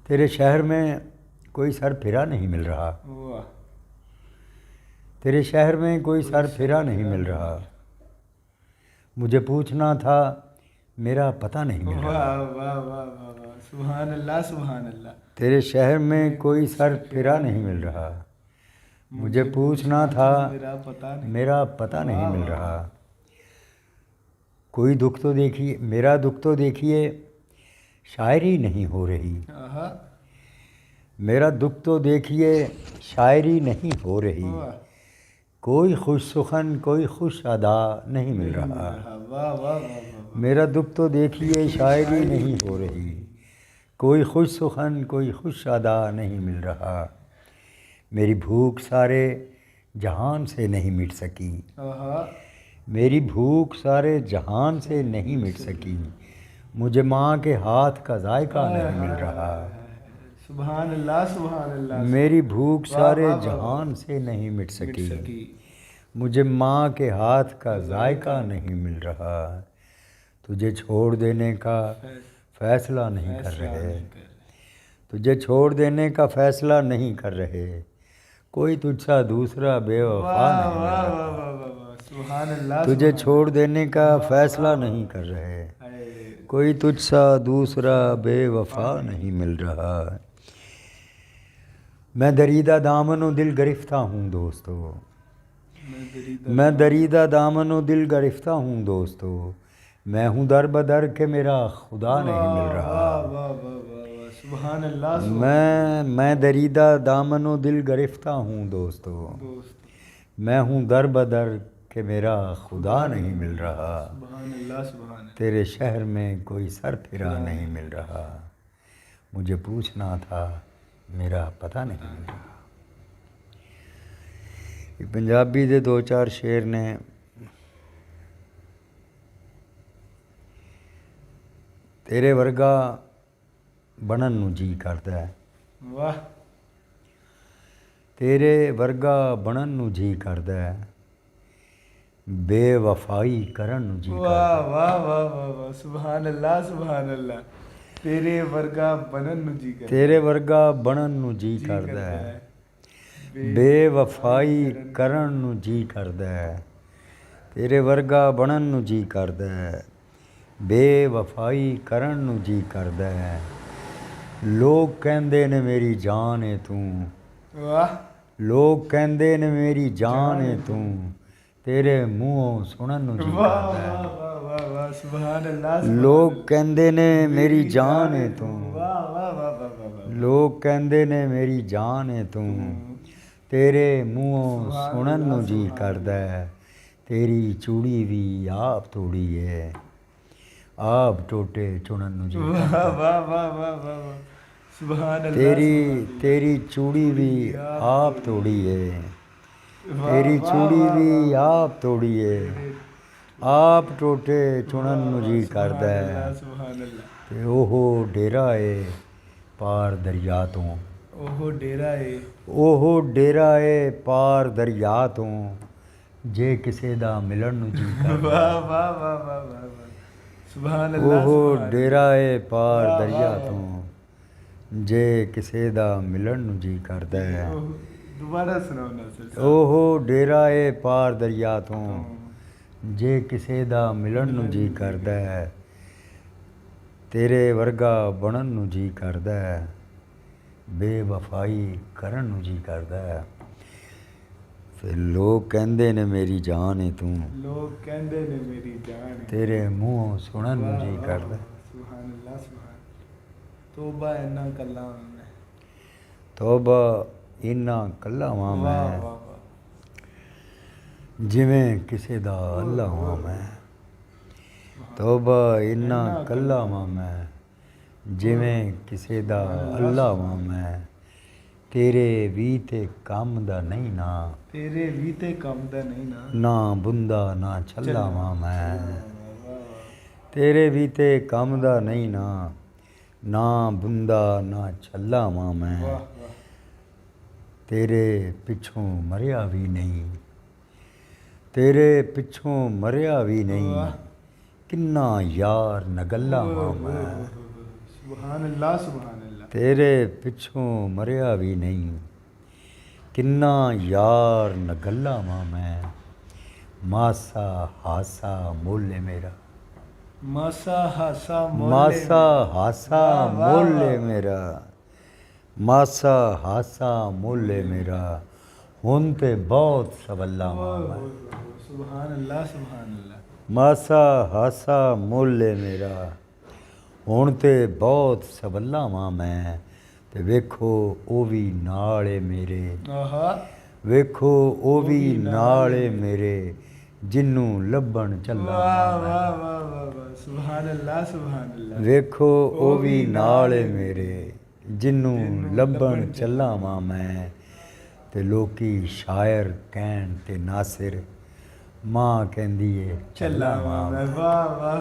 تیرے شہر میں کوئی سر پھرا نہیں مل رہا، واہ تیرے شہر میں کوئی سر پھرا نہیں مل رہا، مجھے پوچھنا تھا میرا پتہ نہیں مل رہا۔ واہ واہ واہ واہ واہ، سبحان اللہ سبحان اللہ۔ تیرے شہر میں کوئی سر پھرا نہیں مل رہا، مجھے پوچھنا تھا میرا پتہ نہیں مل رہا۔ کوئی دکھ تو دیکھیے، میرا دکھ تو دیکھیے شاعری نہیں ہو رہی، آہا، میرا دکھ تو دیکھیے شاعری نہیں ہو رہی، واہ کوئی خوش سخن کوئی خوش ادا نہیں مل رہا۔ واہ واہ واہ واہ۔ میرا دکھ تو دیکھیے شاعری نہیں ہو رہی، کوئی خوش سخن کوئی خوش ادا نہیں مل رہا۔ میری بھوک سارے جہان سے نہیں مٹ سکی، آہا، میری بھوک سارے جہان سے نہیں مٹ سکی، مجھے ماں کے ہاتھ کا ذائقہ نہیں مل رہا۔ سبحان اللہ سبحان اللہ۔ میری بھوک سارے واہ واہ واہ۔ جہان سے نہیں مٹ مٹ سکی، سکی، مجھے ماں کے ہاتھ کا ذائقہ نہیں مل رہا۔ تجھے چھوڑ دینے کا فیصلہ نہیں کر رہے، تجھے چھوڑ دینے کا فیصلہ نہیں کر رہے، کوئی تجھ سا دوسرا بے وفا واہ نہیں مل واہ رہا۔ واہ واہ واہ واہ، سبحان اللہ۔ تجھے چھوڑ دینے کا فیصلہ نہیں کر رہے، کوئی تجھ سا دوسرا بے وفا نہیں مل رہا۔ میں دریدہ دامن و دل گرفتہ ہوں دوستو، میں دریدہ دامن و دل گرفتہ ہوں دوستو، میں ہوں در بدر کہ میرا خدا نہیں مل رہا۔ واہ واہ واہ واہ، سبحان اللہ۔ میں دریدہ دامن و دل گرفتہ ہوں دوستو، میں ہوں در بدر کہ میرا خدا نہیں مل رہا۔ سبحان اللہ سبحان اللہ۔ تیرے شہر میں کوئی سر پھرا نہیں مل رہا، مجھے پوچھنا تھا میرا پتہ نہیں مل رہا۔ پنجابی دے دو چار شعر نے تیرے ورگا بنن نو جی کردا ہے، واہ تیرے ورگا بنن نو جی کردا ہے، بے وفائی کرن نو جی کردا واہ ہے۔ واہ واہ واہ واہ، سبحان اللہ سبحان اللہ۔ تیرے ورگا بنن نو جی کردا ہے، تیرے ورگا بنن نو جی کردا ہے، بے وفائی کرن نو جی کردا ہے، تیرے ورگا بنن نو جی کردا ہے، بے وفائی کرن نو جی کردا ہے، لوگ کہندے نے میری جان ہے تو، واہ لوگ کہندے نے میری جان ہے تو، تیرے منہوں سنن نو جی واہ کردا ہے۔ واہ واہ واہ واہ، سبحان اللہ سبحان لوگ اللہ۔ کہندے نے میری جان ہے تو، واہ واہ واہ واہ واہ واہ۔ لوگ کہندے نے میری جان ہے تو، تیرے منہوں سنن نو جی کردا ہے، تیری چوڑی بھی آپ توڑی ہے، آپ ٹوٹے چنن نو جی واہ کردا ہے۔ واہ واہ واہ واہ واہ، سبحان اللہ۔ تیری چوڑی بھی آپ توڑی ہے، تیری چوڑی بھی آپ توڑی ہے، آپ ٹوٹے چنن نو جی کردا ہے، سبحان اللہ۔ تے اوہو ڈیرا ہے پار دریا تو، اوہ ڈیرا ہے، اوہو ڈیرا ہے پار دریا تو، جے کسے دا ملن نو جی کردا ہے۔ واہ واہ واہ واہ واہ واہ، سبحان اللہ اوہو سبحان ڈیرا ہے پار واہ دریا واہ تو، جے کسے دا ملن نو جی کردا ہے۔ اوہ، دوبارہ سناؤ ناصر صاحب۔ اوہو ڈیرا ہے پار دریا تو، جے کسے دا ملن نو جی کردا ہے، تیرے ورگا بنن نو جی کردا ہے، بے وفائی کرن نو جی کردا ہے، پھر لوگ کہندے نے میری جان ہے تو، لوگ کہندے نے میری جان ہے، تیرے منہوں سنن نو واہ جی واہ کردا واہ، ہے۔ سبحان اللہ سبحان اللہ۔ توبہ اینا کلاں میں، توبہ انہاں کلاواں واہ میں، واہ واہ، جویں کسے دا اللہ ہاں میں، توبہ انہاں کلاواں میں، جویں کسے دا اللہ ہاں میں، تیرے وی تے کم دا نہیں نا، تیرے بھی تے کم دا نہیں نا، نہ بندہ نہ چھلا واں میں، واہ واہ، تیرے وی تے کم دا نہیں نا، نہ بندہ نہ چھلا واں میں، واہ واہ، تیرے پچھوں مریا بھی نہیں، تیرے پچھوں مریا بھی نہیں، کنہ یار نگلا واں میں۔ سبحان اللہ سبحان اللہ۔ ਤੇਰੇ ਪਿੱਛੋਂ ਮਰਿਆ ਵੀ ਨਹੀਂ, ਕਿੰਨਾ ਯਾਰ ਨਗੱਲਾ ਵਾਂ ਮੈਂ, ਮਾਸਾ ਹਾਸਾ ਮੋਲੇ ਮੇਰਾ, ਮਾਸਾ ਹਾਸਾ ਮੋਲੇ ਮਾਸਾ ਹਾਸਾ ਵਾਹ, ਵਾਹ, ਮੋਲੇ ਵਾਹ। ਮੇਰਾ, ਮਾਸਾ ਹਾਸਾ ਮੋਲੇ ਮੇਰਾ, ਹੁਣ ਤੇ ਬਹੁਤ ਸਵੱਲਾ ਵਾਂ ਮੈਂ, ਸੁਭਾਨ ਅੱਲਾਹ ਸੁਭਾਨ ਅੱਲਾਹ। ਮਾਸਾ ਹਾਸਾ ਮੋਲੇ ਮੇਰਾ, ਹੁਣ ਤੇ ਬਹੁਤ ਸਵੱਲਾ ਵਾਂ ਮੈਂ, ਤੇ ਵੇਖੋ ਉਹ ਵੀ ਨਾਲ ਏ ਮੇਰੇ, ਆਹਾ ਵੇਖੋ ਉਹ ਵੀ ਨਾਲ ਏ ਮੇਰੇ, ਜਿਹਨੂੰ ਲੱਭਣ ਚੱਲਾ ਵਾਹ ਵਾਂ ਮੈਂ। ਵਾਹ ਵਾਹ ਵਾਹ ਵਾਹ ਸੁਭਾਨ ਅੱਲਾਹ ਸੁਭਾਨ ਅੱਲਾਹ। ਵੇਖੋ ਉਹ ਵੀ ਨਾਲ ਏ ਮੇਰੇ, ਜਿਹਨੂੰ ਲੱਭਣ ਚੱਲਾ ਵਾਂ ਮੈਂ, ਤੇ ਲੋਕੀ ਸ਼ਾਇਰ ਕਹਿਣ ਤੇ ਨਾਸਿਰ, ਮਾਂ ਕਹਿੰਦੀ ਏ ਚੱਲਾ ਵਾਂ ਮੈਂ। ਵਾਹ ਵਾਹ